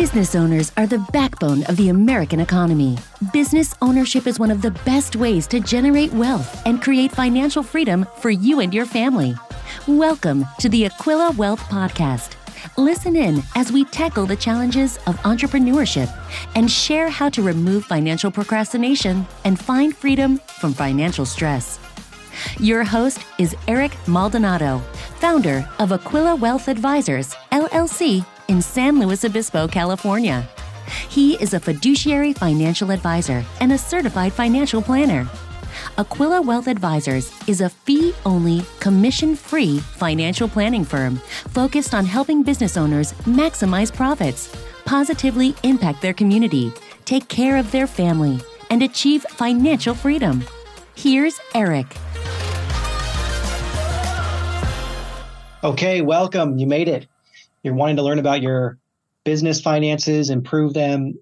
Business owners are the backbone of the American economy. Business ownership is one of the best ways to generate wealth and create financial freedom for you and your family. Welcome to the Aquila Wealth Podcast. Listen in as we tackle the challenges of entrepreneurship and share how to remove financial procrastination and find freedom from financial stress. Your host is Eric Maldonado, founder of Aquila Wealth Advisors, LLC, in San Luis Obispo, California. He is a fiduciary financial advisor and a certified financial planner. Aquila Wealth Advisors is a fee-only, commission-free financial planning firm focused on helping business owners maximize profits, positively impact their community, take care of their family, and achieve financial freedom. Here's Eric. Okay, welcome. You made it. You're wanting to learn about your business finances, improve them,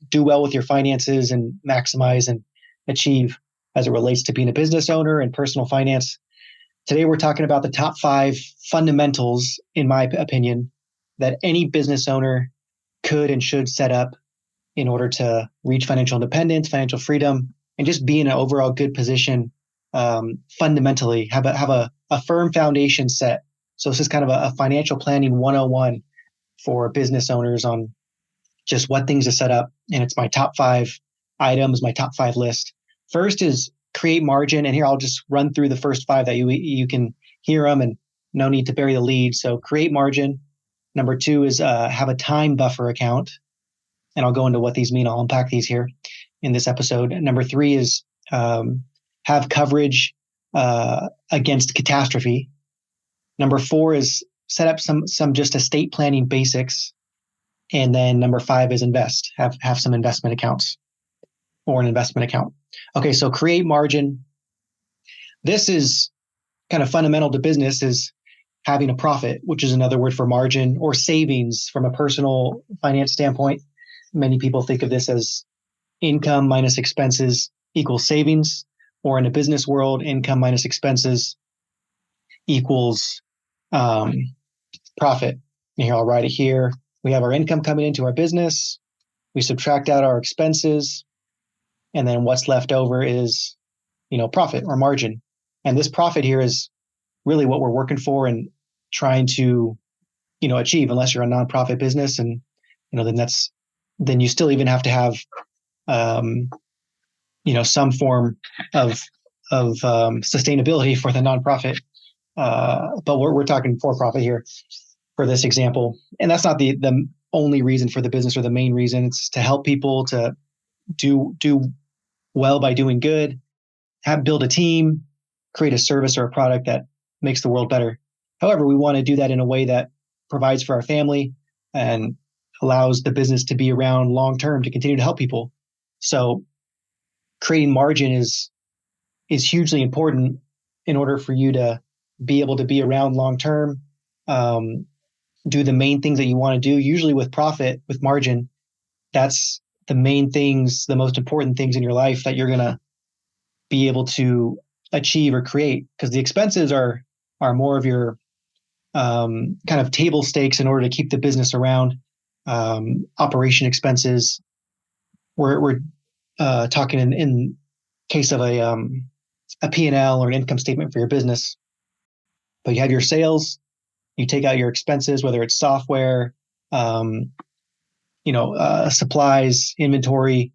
do well with your finances, and maximize and achieve as it relates to being a business owner and personal finance. Today, we're talking about the top 5 fundamentals, in my opinion, that any business owner could and should set up in order to reach financial independence, financial freedom, and just be in an overall good position. Fundamentally, have a firm foundation set. So this is kind of a financial planning 101 for business owners on just what things to set up. And it's my top 5 items, my top 5 list. First is create margin. And here I'll just run through the first 5 that you can hear them and no need to bury the lead. So create margin. Number 2 is have a time buffer account. And I'll go into what these mean. I'll unpack these here in this episode. Number 3 is have coverage against catastrophe. Number 4 is set up some just estate planning basics. And then number 5 is invest, have some investment accounts or an investment account. Okay, so create margin. This is kind of fundamental to business, is having a profit, which is another word for margin, or savings from a personal finance standpoint. Many people think of this as income minus expenses equals savings, or in a business world, income minus expenses equals profit. And here, I'll write it here. We have our income coming into our business. We subtract out our expenses. And then what's left over is, profit or margin. And this profit here is really what we're working for and trying to, achieve, unless you're a nonprofit business. And, then you still even have to have, some form of sustainability for the nonprofit. But we're talking for-profit here for this example. And that's not the only reason for the business or the main reason. It's to help people to do well by doing good, build a team, create a service or a product that makes the world better. However, we want to do that in a way that provides for our family and allows the business to be around long-term to continue to help people. So creating margin is hugely important in order for you to be able to be around long-term, do the main things that you want to do, usually with profit, with margin. That's the main things, the most important things in your life that you're going to be able to achieve or create, because the expenses are more of your kind of table stakes in order to keep the business around. Operation expenses, we're talking in case of a P&L or an income statement for your business. But you have your sales, you take out your expenses, whether it's software, supplies, inventory,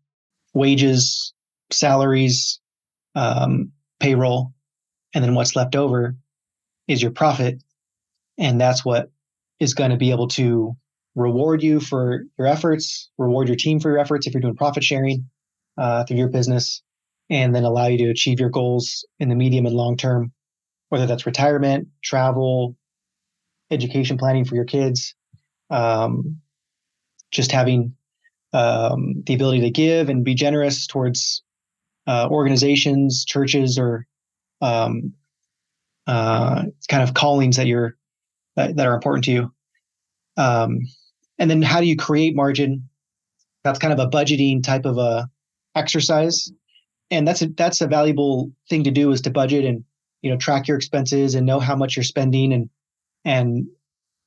wages, salaries, payroll, and then what's left over is your profit. And that's what is going to be able to reward you for your efforts, reward your team for your efforts if you're doing profit sharing through your business, and then allow you to achieve your goals in the medium and long term, whether that's retirement, travel, education planning for your kids, just having the ability to give and be generous towards organizations, churches, or kind of callings that are important to you. And then how do you create margin? That's kind of a budgeting type of a exercise. And that's a valuable thing to do, is to budget and, track your expenses and know how much you're spending and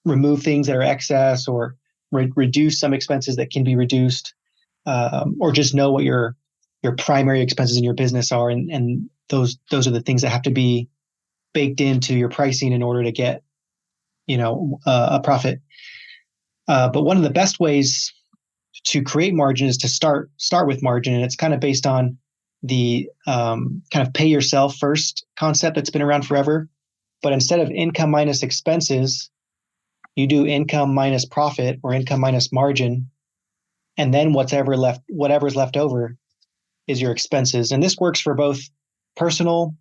remove things that are excess, or reduce some expenses that can be reduced, or just know what your primary expenses in your business are, and those are the things that have to be baked into your pricing in order to get a profit. But one of the best ways to create margin is to start with margin, and it's kind of based on the kind of pay yourself first concept that's been around forever. But instead of income minus expenses, you do income minus profit or income minus margin, and then whatever's left over is your expenses. And this works for both personal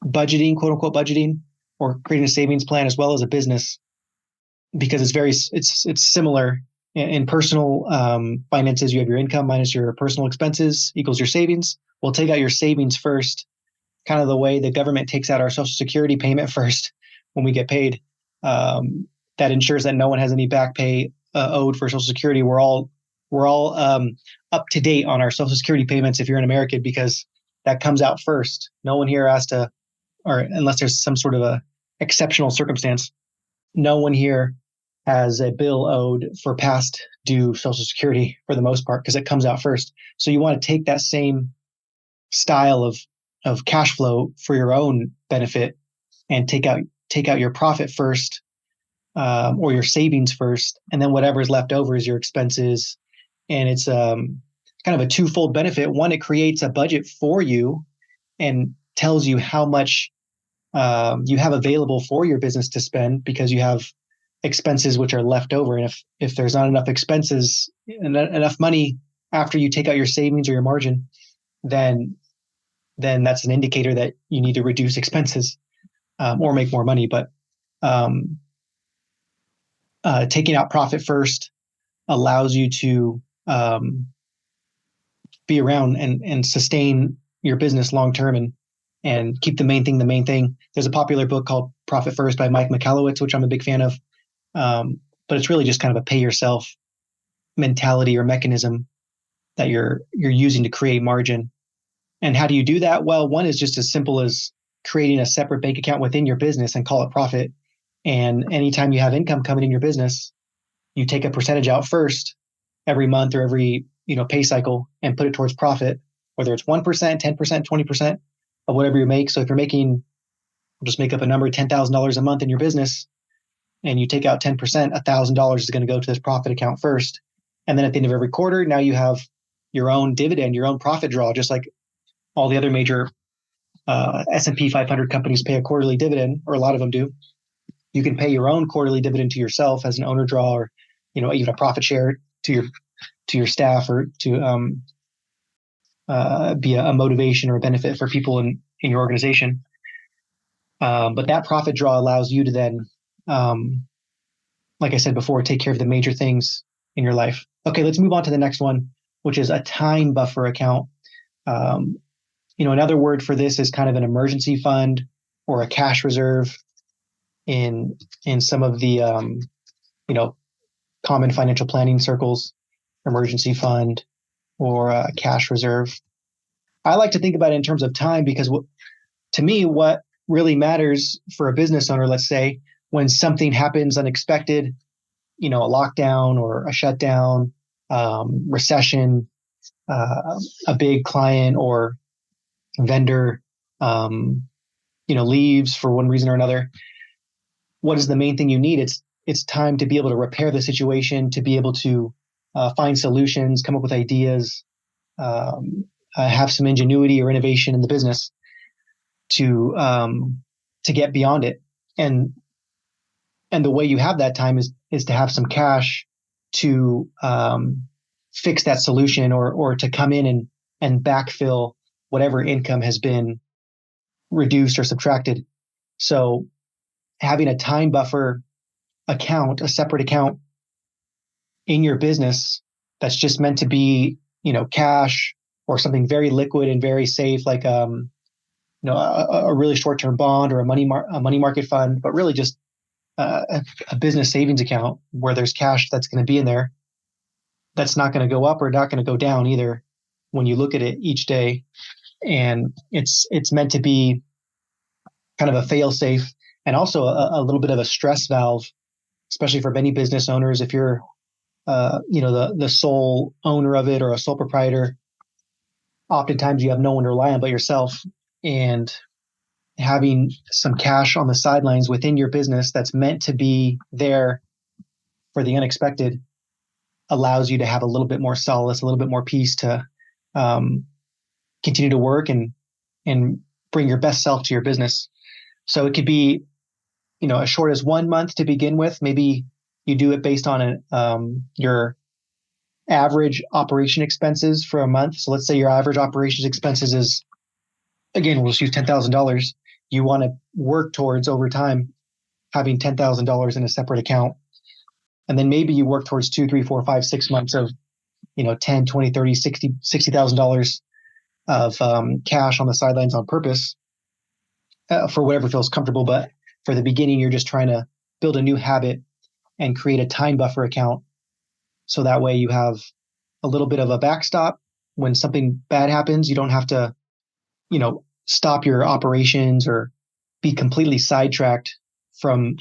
budgeting, quote unquote budgeting, or creating a savings plan, as well as a business, because it's similar. In personal finances, you have your income minus your personal expenses equals your savings. We'll take out your savings first, kind of the way the government takes out our Social Security payment first when we get paid. That ensures that no one has any back pay owed for Social Security. We're all up to date on our Social Security payments if you're an American, because that comes out first. No one here has to, or unless there's some sort of a exceptional circumstance, no one here has a bill owed for past due Social Security for the most part, because it comes out first. So you want to take that same style of cash flow for your own benefit and take out your profit first, or your savings first, and then whatever is left over is your expenses. And it's kind of a twofold benefit. One, it creates a budget for you and tells you how much you have available for your business to spend, because you have expenses which are left over. And if there's not enough expenses and enough money after you take out your savings or your margin, then that's an indicator that you need to reduce expenses, or make more money. But taking out profit first allows you to be around and sustain your business long term, and keep the main thing. There's a popular book called Profit First by Mike Michalowicz, which I'm a big fan of. But it's really just kind of a pay yourself mentality or mechanism that you're using to create margin. And how do you do that? Well, one is just as simple as creating a separate bank account within your business and call it profit. And anytime you have income coming in your business, you take a percentage out first every month or every pay cycle and put it towards profit, whether it's 1%, 10%, 20% of whatever you make. So if you're making, I'll just make up a number, $10,000 a month in your business, and you take out 10%, $1,000 is going to go to this profit account first. And then at the end of every quarter, now you have your own dividend, your own profit draw, just like all the other major S&P 500 companies pay a quarterly dividend, or a lot of them do. You can pay your own quarterly dividend to yourself as an owner draw, or even a profit share to your staff, or to be a motivation or a benefit for people in your organization. But that profit draw allows you to then, like I said before, take care of the major things in your life. Okay, let's move on to the next one, which is a time buffer account. Another word for this is kind of an emergency fund or a cash reserve in some of the common financial planning circles. Emergency fund or a cash reserve. I like to think about it in terms of time, because to me, what really matters for a business owner, let's say, when something happens unexpected, a lockdown or a shutdown, recession, a big client or vendor, leaves for one reason or another. What is the main thing you need? It's time to be able to repair the situation, to be able to find solutions, come up with ideas, have some ingenuity or innovation in the business to get beyond it. And the way you have that time is to have some cash to fix that solution, or to come in and backfill whatever income has been reduced or subtracted. So having a time buffer account, a separate account in your business that's just meant to be, cash or something very liquid and very safe, like a really short-term bond or a money market fund, but really just a business savings account where there's cash that's going to be in there, that's not going to go up or not going to go down either when you look at it each day. And it's meant to be kind of a fail-safe, and also a little bit of a stress valve, especially for many business owners. If you're the sole owner of it or a sole proprietor, oftentimes you have no one to rely on but yourself. And having some cash on the sidelines within your business that's meant to be there for the unexpected allows you to have a little bit more solace, a little bit more peace to um, continue to work and bring your best self to your business. So it could be, as short as 1 month to begin with. Maybe you do it based on your average operation expenses for a month. So let's say your average operations expenses is, again, we'll just use $10,000. You want to work towards over time having $10,000 in a separate account. And then maybe you work towards 2, 3, 4, 5, 6 months of, 10, 20, 30, $60,000 of cash on the sidelines on purpose for whatever feels comfortable. But for the beginning, you're just trying to build a new habit and create a time buffer account. So that way you have a little bit of a backstop. When something bad happens, you don't have to, stop your operations or be completely sidetracked from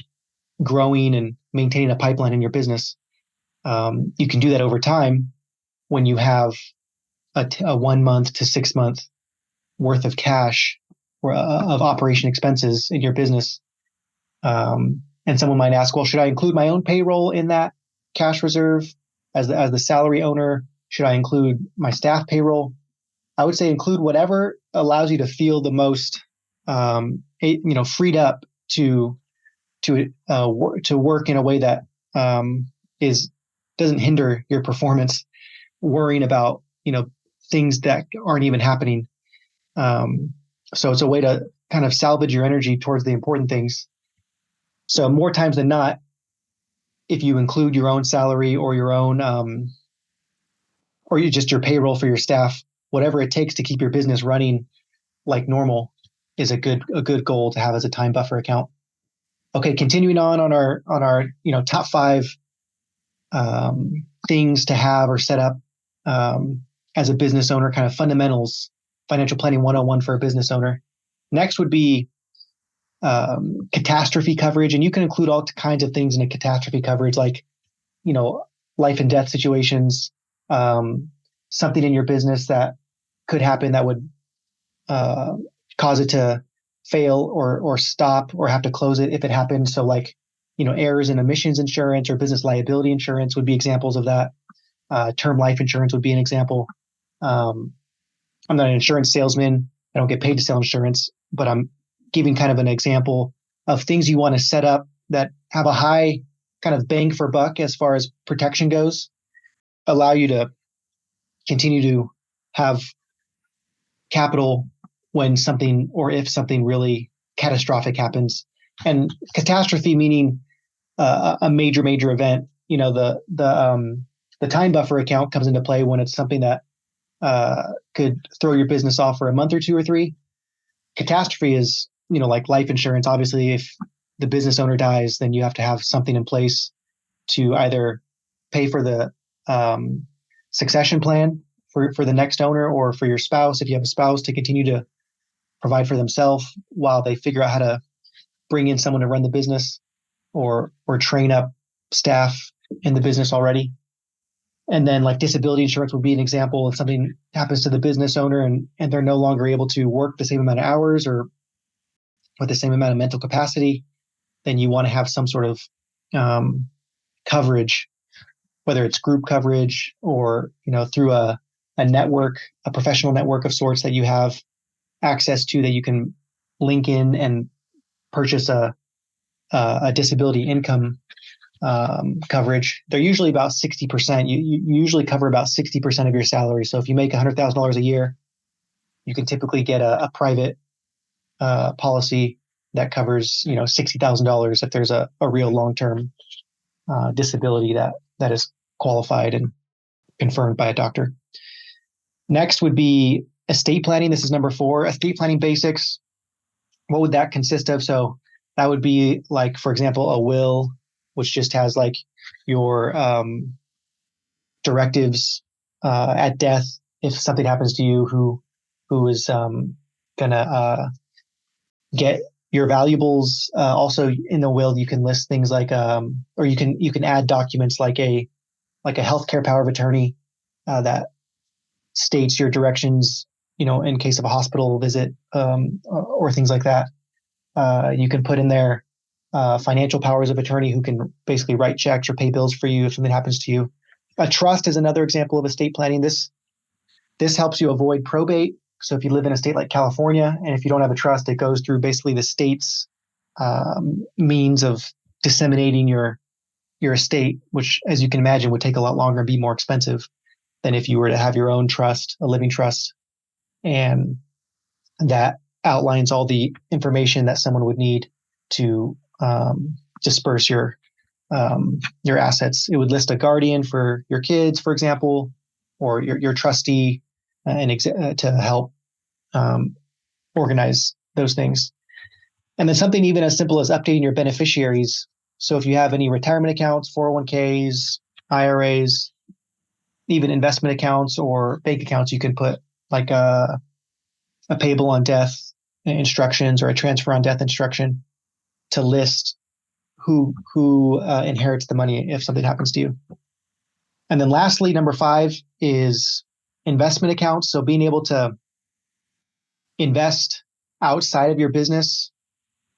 growing and maintaining a pipeline in your business. You can do that over time when you have a 1 month to 6 month worth of cash or of operation expenses in your business. And someone might ask, well, should I include my own payroll in that cash reserve as the salary owner? Should I include my staff payroll? I would say include whatever allows you to feel the most, freed up to work in a way that doesn't hinder your performance, worrying about things that aren't even happening. So it's a way to kind of salvage your energy towards the important things. So more times than not, if you include your own salary or your own, or you just your payroll for your staff, whatever it takes to keep your business running like normal is a good goal to have as a time buffer account. Okay, continuing on our top 5 things to have or set up as a business owner, kind of fundamentals, financial planning 101 for a business owner. Next would be catastrophe coverage, and you can include all kinds of things in a catastrophe coverage, like life and death situations, something in your business that could happen that would cause it to fail or stop or have to close it if it happens. So like errors in emissions insurance or business liability insurance would be examples of that. Term life insurance would be an example. I'm not an insurance salesman. I don't get paid to sell insurance, but I'm giving kind of an example of things you want to set up that have a high kind of bang for buck as far as protection goes, allow you to continue to have capital when something or if something really catastrophic happens. And catastrophe meaning a major event. The time buffer account comes into play when it's something that could throw your business off for a month or 2 or 3. Catastrophe is, like life insurance. Obviously, if the business owner dies, then you have to have something in place to either pay for the succession plan for the next owner, or for your spouse, if you have a spouse, to continue to provide for themselves while they figure out how to bring in someone to run the business or train up staff in the business already. And then like disability insurance would be an example. If something happens to the business owner and they're no longer able to work the same amount of hours or with the same amount of mental capacity, then you want to have some sort of coverage, whether it's group coverage or, through a network, a professional network of sorts that you have access to, that you can link in and purchase a disability income coverage. They're usually about 60%. You usually cover about 60% of your salary. So if you make $100,000 a year, you can typically get a private policy that covers, $60,000 if there's a real long-term disability that is qualified and confirmed by a doctor. Next would be estate planning. This is number 4, estate planning basics. What would that consist of? So that would be like, for example, a will, which just has like your directives at death. If something happens to you, who is gonna get your valuables. Also in the will, you can list things like, or you can add documents like a like a healthcare power of attorney that states your directions, in case of a hospital visit, or things like that. You can put in there financial powers of attorney who can basically write checks or pay bills for you if something happens to you. A trust is another example of estate planning. This helps you avoid probate. So if you live in a state like California, and if you don't have a trust, it goes through basically the state's means of disseminating your estate, which, as you can imagine, would take a lot longer and be more expensive than if you were to have your own trust, a living trust. And that outlines all the information that someone would need to disperse your assets. It would list a guardian for your kids, for example, or your trustee, to help organize those things. And then something even as simple as updating your beneficiaries. So if you have any retirement accounts, 401ks, IRAs, even investment accounts or bank accounts, you can put like a payable on death instructions or a transfer on death instruction to list who inherits the money if something happens to you. And then lastly, number 5 is investment accounts. So being able to invest outside of your business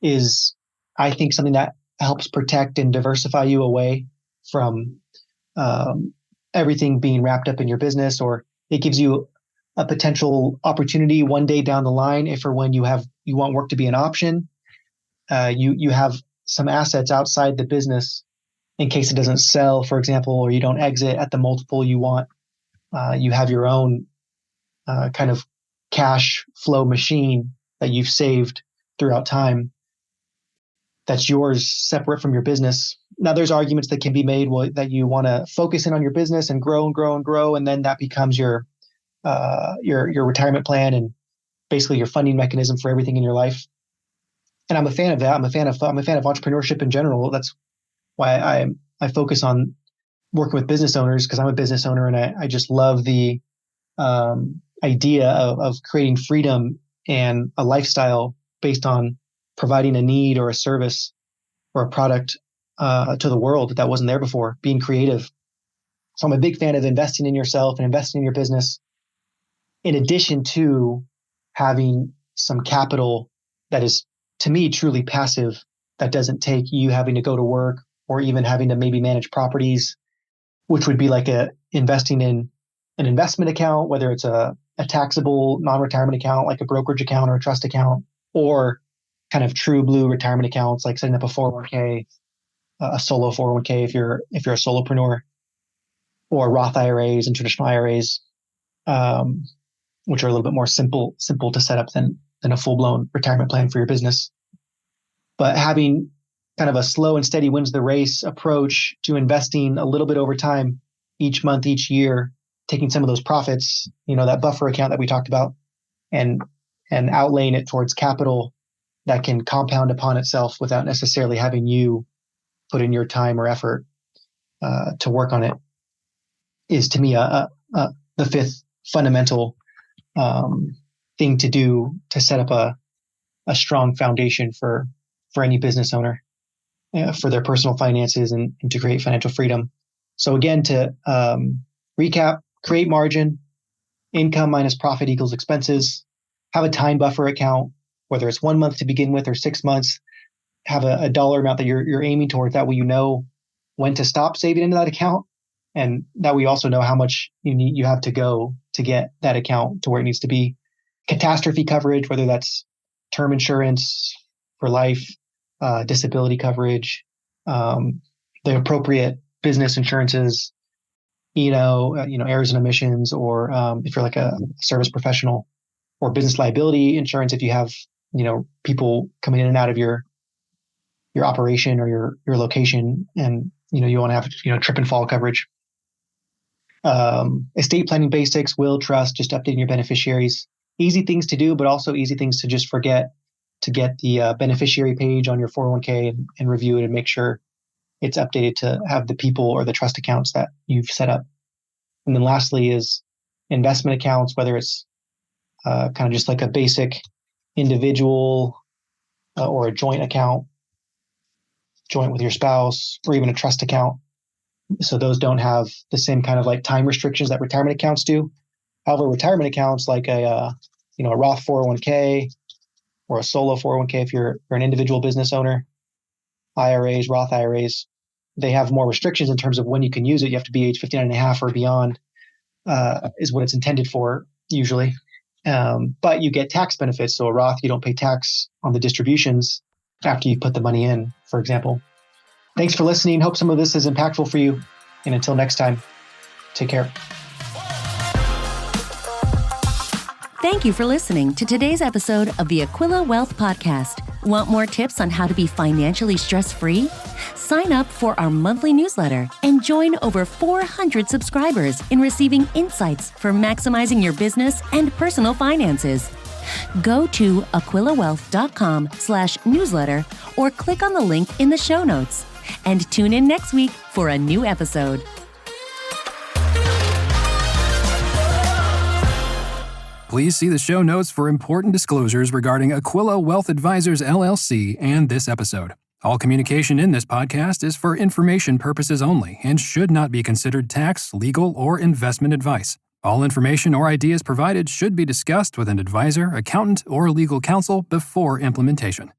is, I think, something that helps protect and diversify you away from everything being wrapped up in your business, or it gives you a potential opportunity one day down the line, if or when you want work to be an option. You have some assets outside the business in case it doesn't sell, for example, or you don't exit at the multiple you want. You have your own kind of cash flow machine that you've saved throughout time that's yours, separate from your business. Now, there's arguments that can be made that you want to focus in on your business and grow and grow and grow, and then that becomes your retirement plan and basically your funding mechanism for everything in your life. And I'm a fan of that. I'm a fan of entrepreneurship in general. That's why I focus on working with business owners, because I'm a business owner, and I just love the idea of creating freedom and a lifestyle based on providing a need or a service or a product to the world that wasn't there before, being creative. So I'm a big fan of investing in yourself and investing in your business, in addition to having some capital that is, to me, truly passive, that doesn't take you having to go to work or even having to maybe manage properties, which would be like investing in an investment account, whether it's a taxable non-retirement account like a brokerage account or a trust account, or kind of true blue retirement accounts like setting up a 401k, a solo 401k if you're a solopreneur, or Roth IRAs and traditional IRAs, which are a little bit more simple to set up than a full-blown retirement plan for your business. But having kind of a slow and steady wins the race approach to investing a little bit over time, each month, each year, taking some of those profits, that buffer account that we talked about, and outlaying it towards capital that can compound upon itself without necessarily having you put in your time or effort to work on it, is, to me, the 5th fundamental thing to do to set up a strong foundation for any business owner, for their personal finances and to create financial freedom. So again, to recap, create margin, income minus profit equals expenses, have a time buffer account, whether it's 1 month to begin with or 6 months, have a dollar amount that you're aiming towards. That way you know when to stop saving into that account, and that way you also know how much you have to go to get that account to where it needs to be. Catastrophe coverage, whether that's term insurance for life, disability coverage, the appropriate business insurances, errors and omissions, or if you're like a service professional, or business liability insurance if you have people coming in and out of your operation or your location, and you want to have trip and fall coverage. Estate planning basics, will, trust, just updating your beneficiaries. Easy things to do, but also easy things to just forget, to get the beneficiary page on your 401k and review it and make sure it's updated to have the people or the trust accounts that you've set up. And then lastly is investment accounts, whether it's kind of just like a basic individual or a joint account, joint with your spouse, or even a trust account. So those don't have the same kind of like time restrictions that retirement accounts do. However, retirement accounts like a Roth 401k or a solo 401k if you're an individual business owner, IRAs, Roth IRAs, they have more restrictions in terms of when you can use it. You have to be age 59 and a half or beyond, is what it's intended for usually. But you get tax benefits. So a Roth, you don't pay tax on the distributions after you put the money in, for example. Thanks for listening. Hope some of this is impactful for you. And until next time, take care. Thank you for listening to today's episode of the Aquila Wealth Podcast. Want more tips on how to be financially stress-free? Sign up for our monthly newsletter and join over 400 subscribers in receiving insights for maximizing your business and personal finances. Go to aquilawealth.com/newsletter or click on the link in the show notes. And tune in next week for a new episode. Please see the show notes for important disclosures regarding Aquila Wealth Advisors, LLC, and this episode. All communication in this podcast is for information purposes only and should not be considered tax, legal, or investment advice. All information or ideas provided should be discussed with an advisor, accountant, or legal counsel before implementation.